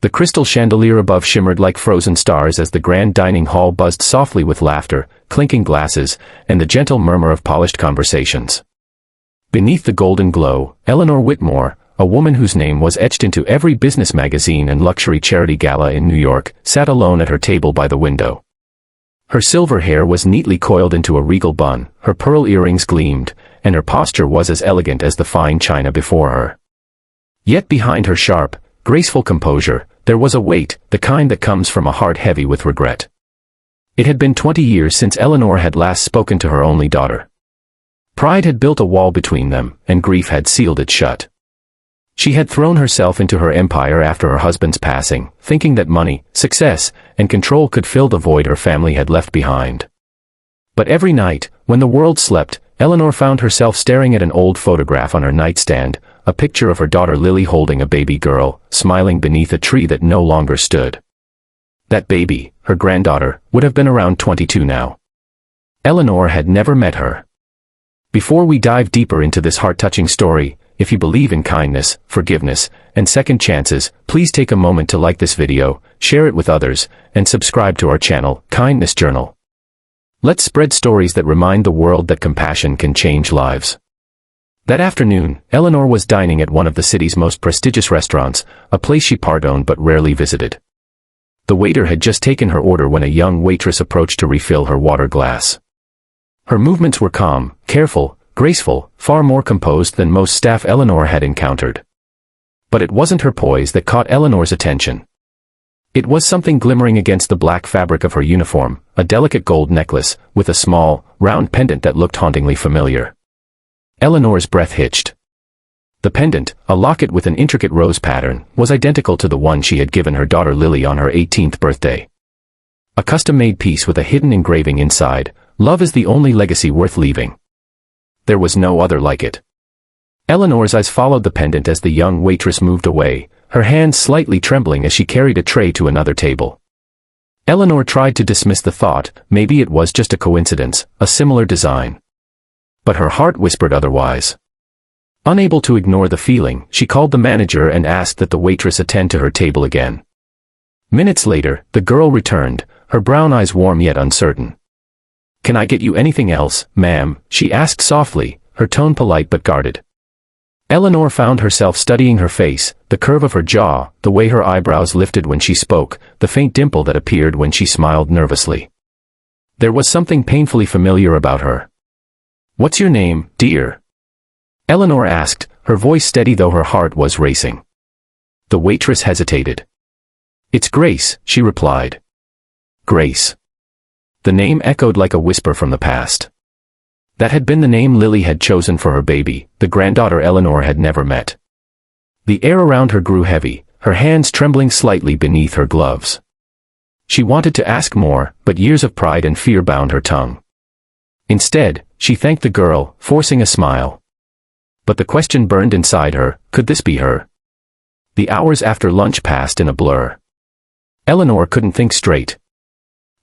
The crystal chandelier above shimmered like frozen stars as the grand dining hall buzzed softly with laughter, clinking glasses, and the gentle murmur of polished conversations. Beneath the golden glow, Eleanor Whitmore, a woman whose name was etched into every business magazine and luxury charity gala in New York, sat alone at her table by the window. Her silver hair was neatly coiled into a regal bun, her pearl earrings gleamed, and her posture was as elegant as the fine china before her. Yet behind her sharp, graceful composure, there was a weight, the kind that comes from a heart heavy with regret. It had been 20 years since Eleanor had last spoken to her only daughter. Pride had built a wall between them, and grief had sealed it shut. She had thrown herself into her empire after her husband's passing, thinking that money, success, and control could fill the void her family had left behind. But every night, when the world slept, Eleanor found herself staring at an old photograph on her nightstand, a picture of her daughter Lily holding a baby girl, smiling beneath a tree that no longer stood. That baby, her granddaughter, would have been around 22 now. Eleanor had never met her. Before we dive deeper into this heart-touching story, if you believe in kindness, forgiveness, and second chances, please take a moment to like this video, share it with others, and subscribe to our channel, Kindness Journal. Let's spread stories that remind the world that compassion can change lives. That afternoon, Eleanor was dining at one of the city's most prestigious restaurants, a place she part-owned but rarely visited. The waiter had just taken her order when a young waitress approached to refill her water glass. Her movements were calm, careful, graceful, far more composed than most staff Eleanor had encountered. But it wasn't her poise that caught Eleanor's attention. It was something glimmering against the black fabric of her uniform, a delicate gold necklace, with a small, round pendant that looked hauntingly familiar. Eleanor's breath hitched. The pendant, a locket with an intricate rose pattern, was identical to the one she had given her daughter Lily on her 18th birthday. A custom-made piece with a hidden engraving inside, "Love is the only legacy worth leaving." There was no other like it. Eleanor's eyes followed the pendant as the young waitress moved away, her hands slightly trembling as she carried a tray to another table. Eleanor tried to dismiss the thought, maybe it was just a coincidence, a similar design. But her heart whispered otherwise. Unable to ignore the feeling, she called the manager and asked that the waitress attend to her table again. Minutes later, the girl returned, her brown eyes warm yet uncertain. "Can I get you anything else, ma'am?" she asked softly, her tone polite but guarded. Eleanor found herself studying her face, the curve of her jaw, the way her eyebrows lifted when she spoke, the faint dimple that appeared when she smiled nervously. There was something painfully familiar about her. "What's your name, dear?" Eleanor asked, her voice steady though her heart was racing. The waitress hesitated. "It's Grace," she replied. Grace. The name echoed like a whisper from the past. That had been the name Lily had chosen for her baby, the granddaughter Eleanor had never met. The air around her grew heavy, her hands trembling slightly beneath her gloves. She wanted to ask more, but years of pride and fear bound her tongue. Instead, she thanked the girl, forcing a smile. But the question burned inside her, could this be her? The hours after lunch passed in a blur. Eleanor couldn't think straight.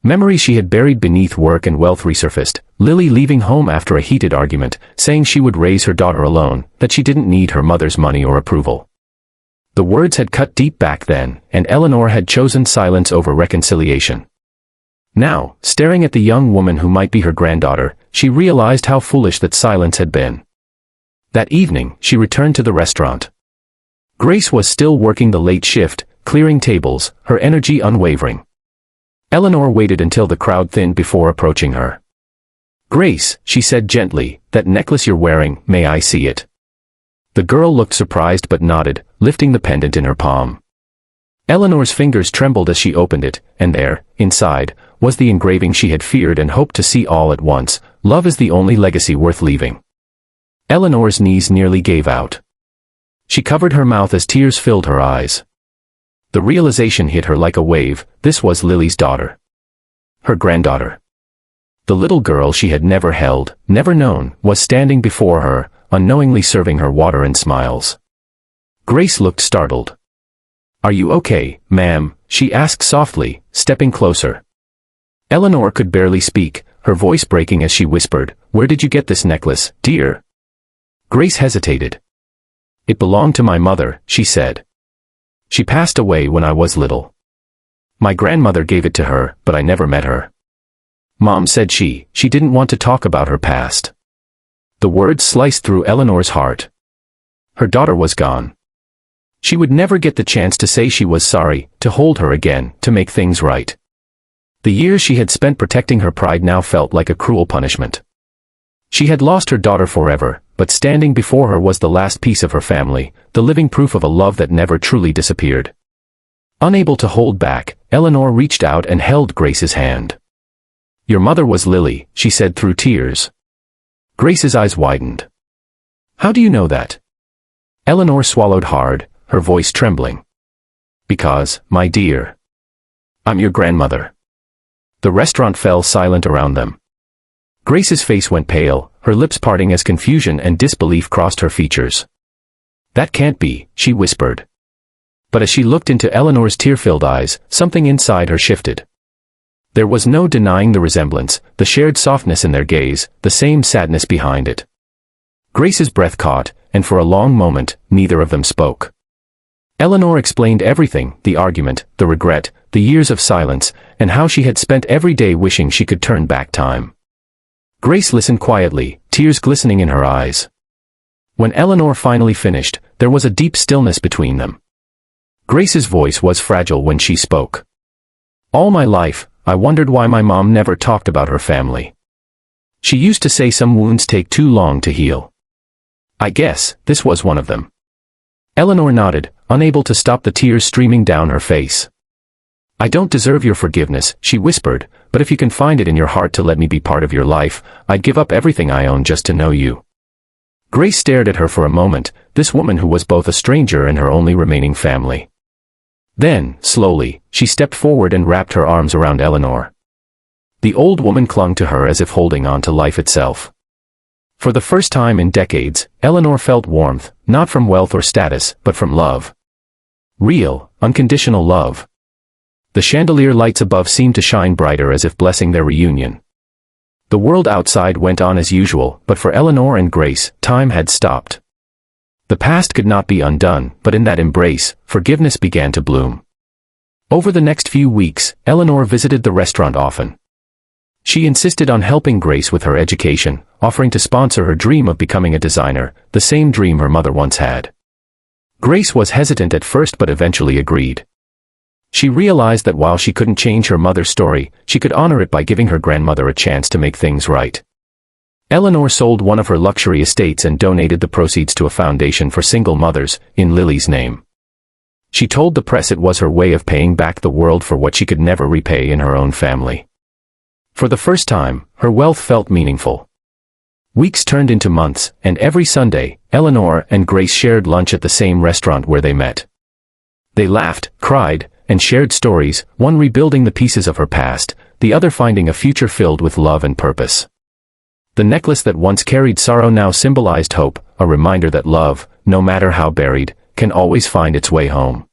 Memories she had buried beneath work and wealth resurfaced, Lily leaving home after a heated argument, saying she would raise her daughter alone, that she didn't need her mother's money or approval. The words had cut deep back then, and Eleanor had chosen silence over reconciliation. Now, staring at the young woman who might be her granddaughter, she realized how foolish that silence had been. That evening, she returned to the restaurant. Grace was still working the late shift, clearing tables, her energy unwavering. Eleanor waited until the crowd thinned before approaching her. "Grace," she said gently, "that necklace you're wearing, may I see it?" The girl looked surprised but nodded, lifting the pendant in her palm. Eleanor's fingers trembled as she opened it, and there, inside, was the engraving she had feared and hoped to see all at once: "Love is the only legacy worth leaving." Eleanor's knees nearly gave out. She covered her mouth as tears filled her eyes. The realization hit her like a wave, this was Lily's daughter. Her granddaughter. The little girl she had never held, never known, was standing before her, unknowingly serving her water and smiles. Grace looked startled. "Are you okay, ma'am?" she asked softly, stepping closer. Eleanor could barely speak, her voice breaking as she whispered, "Where did you get this necklace, dear?" Grace hesitated. "It belonged to my mother," she said. She passed away when I was little. My grandmother gave it to her, but I never met her. Mom said she didn't want to talk about her past. The words sliced through Eleanor's heart. Her daughter was gone. She would never get the chance to say she was sorry, to hold her again, to make things right. The years she had spent protecting her pride now felt like a cruel punishment. She had lost her daughter forever, but standing before her was the last piece of her family, the living proof of a love that never truly disappeared. Unable to hold back, Eleanor reached out and held Grace's hand. "Your mother was Lily," she said through tears. Grace's eyes widened. "How do you know that?" Eleanor swallowed hard, her voice trembling. "Because, my dear, I'm your grandmother." The restaurant fell silent around them. Grace's face went pale, her lips parting as confusion and disbelief crossed her features. "That can't be," she whispered. But as she looked into Eleanor's tear-filled eyes, something inside her shifted. There was no denying the resemblance, the shared softness in their gaze, the same sadness behind it. Grace's breath caught, and for a long moment, neither of them spoke. Eleanor explained everything, the argument, the regret, the years of silence, and how she had spent every day wishing she could turn back time. Grace listened quietly, tears glistening in her eyes. When Eleanor finally finished, there was a deep stillness between them. Grace's voice was fragile when she spoke. "All my life, I wondered why my mom never talked about her family. She used to say some wounds take too long to heal. I guess this was one of them." Eleanor nodded, unable to stop the tears streaming down her face. "I don't deserve your forgiveness," she whispered, "but if you can find it in your heart to let me be part of your life, I'd give up everything I own just to know you." Grace stared at her for a moment, this woman who was both a stranger and her only remaining family. Then, slowly, she stepped forward and wrapped her arms around Eleanor. The old woman clung to her as if holding on to life itself. For the first time in decades, Eleanor felt warmth, not from wealth or status, but from love. Real, unconditional love. The chandelier lights above seemed to shine brighter as if blessing their reunion. The world outside went on as usual, but for Eleanor and Grace, time had stopped. The past could not be undone, but in that embrace, forgiveness began to bloom. Over the next few weeks, Eleanor visited the restaurant often. She insisted on helping Grace with her education, offering to sponsor her dream of becoming a designer, the same dream her mother once had. Grace was hesitant at first but eventually agreed. She realized that while she couldn't change her mother's story, she could honor it by giving her grandmother a chance to make things right. Eleanor sold one of her luxury estates and donated the proceeds to a foundation for single mothers, in Lily's name. She told the press it was her way of paying back the world for what she could never repay in her own family. For the first time, her wealth felt meaningful. Weeks turned into months, and every Sunday, Eleanor and Grace shared lunch at the same restaurant where they met. They laughed, cried, and shared stories, one rebuilding the pieces of her past, the other finding a future filled with love and purpose. The necklace that once carried sorrow now symbolized hope, a reminder that love, no matter how buried, can always find its way home.